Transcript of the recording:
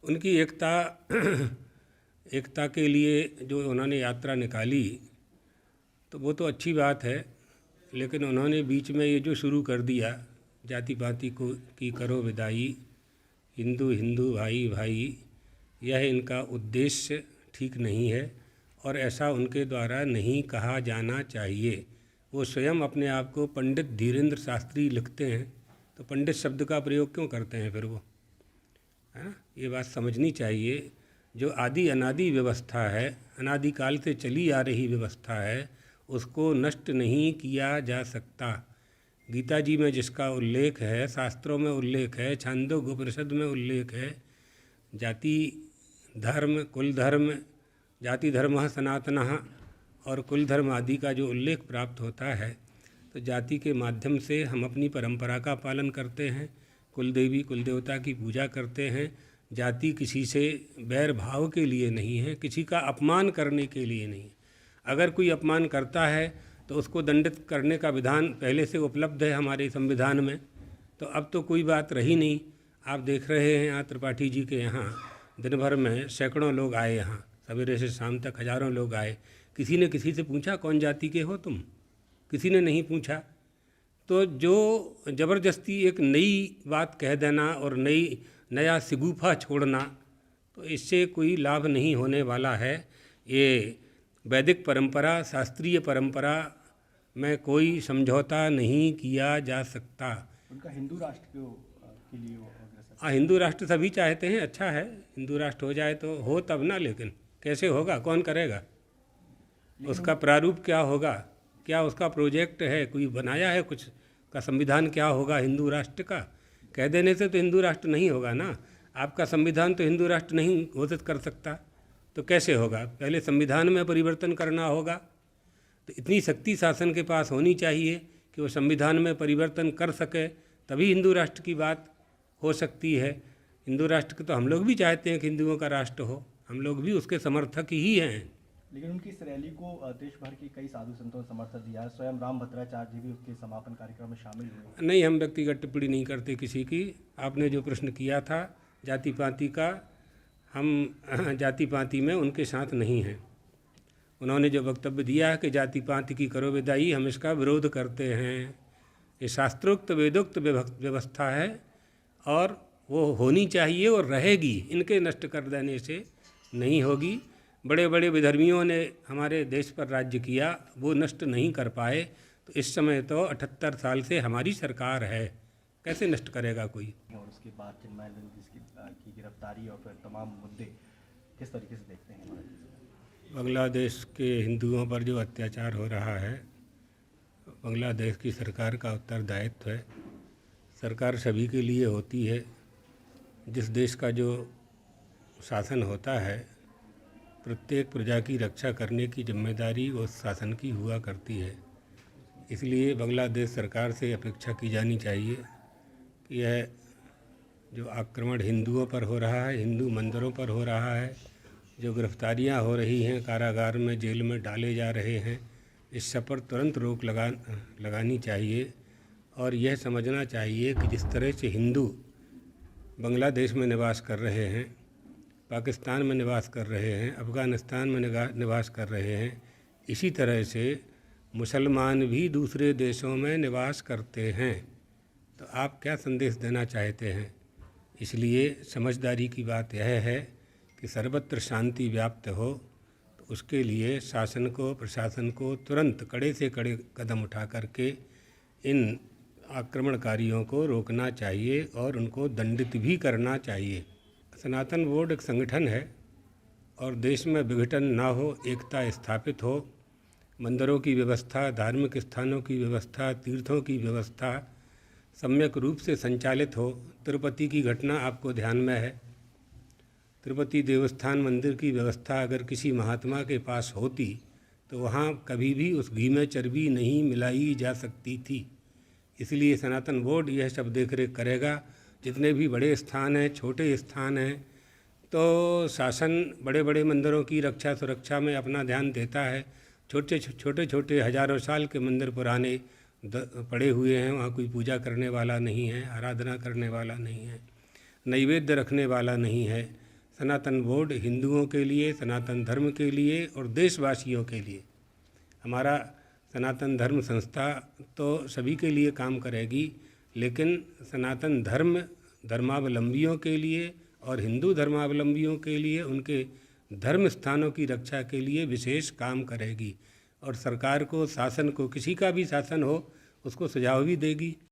उनकी एकता के लिए जो उन्होंने यात्रा निकाली तो वो तो अच्छी बात है, लेकिन उन्होंने बीच में ये जो शुरू कर दिया जाति पाति को की करो विदाई, हिंदू हिंदू भाई भाई, यह इनका उद्देश्य ठीक नहीं है और ऐसा उनके द्वारा नहीं कहा जाना चाहिए। वो स्वयं अपने आप को पंडित धीरेन्द्र शास्त्री लिखते हैं, तो पंडित शब्द का प्रयोग क्यों करते हैं फिर वो, है ना? ये बात समझनी चाहिए। जो आदि अनादि व्यवस्था है, अनादिकाल से चली आ रही व्यवस्था है, उसको नष्ट नहीं किया जा सकता। गीता जी में जिसका उल्लेख है, शास्त्रों में उल्लेख है, छांदोग्य उपनिषद में उल्लेख है, जाति धर्म कुल धर्म, जाति धर्मः सनातनः और कुल धर्म आदि का जो उल्लेख प्राप्त होता है, तो जाति के माध्यम से हम अपनी परंपरा का पालन करते हैं, कुल देवी कुल देवता की पूजा करते हैं। जाति किसी से बैर भाव के लिए नहीं है, किसी का अपमान करने के लिए नहीं है। अगर कोई अपमान करता है तो उसको दंडित करने का विधान पहले से उपलब्ध है हमारे संविधान में, तो अब तो कोई बात रही नहीं। आप देख रहे हैं यहाँ त्रिपाठी जी के यहाँ दिन भर में सैकड़ों लोग आए, यहाँ सवेरे से शाम तक हजारों लोग आए। किसी ने किसी से पूछा कौन जाति के हो तुम? किसी ने नहीं पूछा। तो जो ज़बरदस्ती एक नई बात कह देना और नया सिगूफा छोड़ना, तो इससे कोई लाभ नहीं होने वाला है। ये वैदिक परंपरा, शास्त्रीय परंपरा में कोई समझौता नहीं किया जा सकता। उनका हिंदू राष्ट्र के लिए हाँ, हिंदू राष्ट्र सभी चाहते हैं, अच्छा है, हिंदू राष्ट्र हो जाए तो हो तब ना, लेकिन कैसे होगा, कौन करेगा, उसका प्रारूप क्या होगा, क्या उसका प्रोजेक्ट है, कोई बनाया है कुछ का संविधान क्या होगा हिंदू राष्ट्र का? कह देने से तो हिंदू राष्ट्र नहीं होगा ना। आपका संविधान तो हिंदू राष्ट्र नहीं घोषित कर सकता, तो कैसे होगा? पहले संविधान में परिवर्तन करना होगा। तो इतनी शक्ति शासन के पास होनी चाहिए कि वो संविधान में परिवर्तन कर सके, तभी हिंदू राष्ट्र की बात हो सकती है। हिंदू राष्ट्र को तो हम लोग भी चाहते हैं कि हिंदुओं का राष्ट्र हो, हम लोग भी उसके समर्थक ही हैं। लेकिन उनकी इस रैली को देश भर के कई साधु संतों ने समर्थन दिया है। स्वयं रामभद्राचार्य जी भी उसके समापन कार्यक्रम में शामिल हुए। नहीं, हम व्यक्तिगत टिप्पणी नहीं करते किसी की। आपने जो प्रश्न किया था जाति पाति का, हम जाति पाति में उनके साथ नहीं हैं। उन्होंने जो वक्तव्य दिया है कि जाति पाति की करो विदाई, हम इसका विरोध करते हैं। ये शास्त्रोक्त वेदोक्त व्यवस्था है और वो होनी चाहिए और रहेगी, इनके नष्ट कर देने से नहीं होगी। बड़े बड़े विधर्मियों ने हमारे देश पर राज्य किया, वो नष्ट नहीं कर पाए, तो इस समय तो 78 साल से हमारी सरकार है, कैसे नष्ट करेगा कोई? और उसके बाद चिन्मयानंद की गिरफ्तारी और फिर तमाम मुद्दे किस तरीके से देखते हैं हमारे? बांग्लादेश के हिंदुओं पर जो अत्याचार हो रहा है, बांग्लादेश की सरकार का उत्तरदायित्व है। सरकार सभी के लिए होती है। जिस देश का जो शासन होता है, प्रत्येक प्रजा की रक्षा करने की जिम्मेदारी उस शासन की हुआ करती है। इसलिए बांग्लादेश सरकार से अपेक्षा की जानी चाहिए कि यह जो आक्रमण हिंदुओं पर हो रहा है, हिंदू मंदिरों पर हो रहा है, जो गिरफ्तारियां हो रही हैं, कारागार में जेल में डाले जा रहे हैं, इस सब पर तुरंत रोक लगानी चाहिए। और यह समझना चाहिए कि जिस तरह से हिंदू बांग्लादेश में निवास कर रहे हैं, पाकिस्तान में निवास कर रहे हैं, अफ़गानिस्तान में निवास कर रहे हैं, इसी तरह से मुसलमान भी दूसरे देशों में निवास करते हैं। तो आप क्या संदेश देना चाहते हैं? इसलिए समझदारी की बात यह है कि सर्वत्र शांति व्याप्त हो, तो उसके लिए शासन को, प्रशासन को तुरंत कड़े से कड़े कदम उठा करके इन आक्रमणकारियों को रोकना चाहिए और उनको दंडित भी करना चाहिए। सनातन बोर्ड एक संगठन है और देश में विघटन ना हो, एकता स्थापित हो, मंदिरों की व्यवस्था, धार्मिक स्थानों की व्यवस्था, तीर्थों की व्यवस्था सम्यक रूप से संचालित हो। तिरुपति की घटना आपको ध्यान में है। तिरुपति देवस्थान मंदिर की व्यवस्था अगर किसी महात्मा के पास होती तो वहाँ कभी भी उस घी में चर्बी नहीं मिलाई जा सकती थी। इसलिए सनातन बोर्ड यह सब देख रेख करेगा। जितने भी बड़े स्थान हैं, छोटे स्थान हैं, तो शासन बड़े बड़े मंदिरों की रक्षा सुरक्षा में अपना ध्यान देता है। छोटे छोटे हजारों साल के मंदिर पुराने पड़े हुए हैं, वहाँ कोई पूजा करने वाला नहीं है, आराधना करने वाला नहीं है, नैवेद्य रखने वाला नहीं है, सनातन बोर्ड हिंदुओं के लिए, सनातन धर्म के लिए और देशवासियों के लिए, हमारा सनातन धर्म संस्था तो सभी के लिए काम करेगी, लेकिन सनातन धर्म धर्मावलंबियों के लिए और हिंदू धर्मावलंबियों के लिए उनके धर्म स्थानों की रक्षा के लिए विशेष काम करेगी और सरकार को, शासन को, किसी का भी शासन हो, उसको सुझाव भी देगी।